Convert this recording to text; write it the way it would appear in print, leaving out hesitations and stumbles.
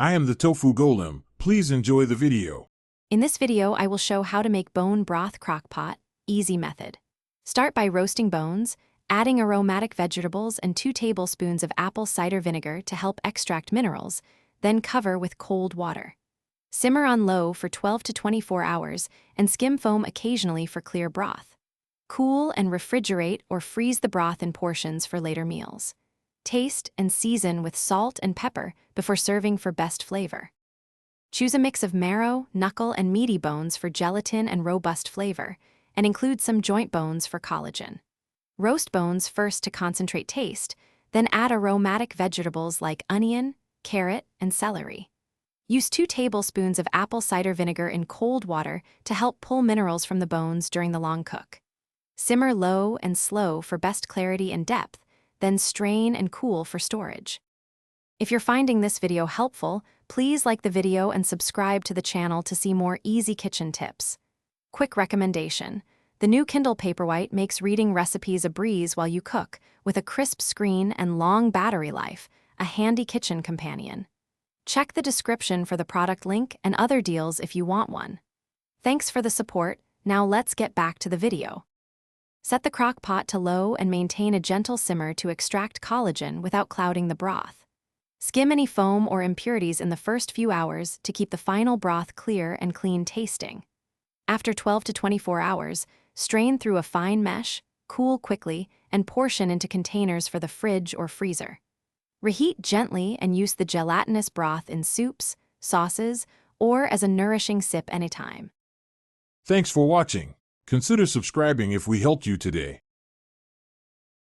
I am the Tofu Golem. Please enjoy the video. In this video, I will show how to make bone broth crock pot, easy method. Start by roasting bones, adding aromatic vegetables and 2 tablespoons of apple cider vinegar to help extract minerals, then cover with cold water. Simmer on low for 12 to 24 hours and skim foam occasionally for clear broth. Cool and refrigerate or freeze the broth in portions for later meals. Taste and season with salt and pepper before serving for best flavor. Choose a mix of marrow, knuckle, and meaty bones for gelatin and robust flavor, and include some joint bones for collagen. Roast bones first to concentrate taste, then add aromatic vegetables like onion, carrot, and celery. Use 2 tablespoons of apple cider vinegar in cold water to help pull minerals from the bones during the long cook. Simmer low and slow for best clarity and depth, then strain and cool for storage. If you're finding this video helpful, please like the video and subscribe to the channel to see more easy kitchen tips. Quick recommendation: the new Kindle Paperwhite makes reading recipes a breeze while you cook, with a crisp screen and long battery life, a handy kitchen companion. Check the description for the product link and other deals if you want one. Thanks for the support. Now let's get back to the video. Set the crock pot to low and maintain a gentle simmer to extract collagen without clouding the broth. Skim any foam or impurities in the first few hours to keep the final broth clear and clean tasting. After 12 to 24 hours, strain through a fine mesh, cool quickly, and portion into containers for the fridge or freezer. Reheat gently and use the gelatinous broth in soups, sauces, or as a nourishing sip anytime. Thanks for watching. Consider subscribing if we helped you today.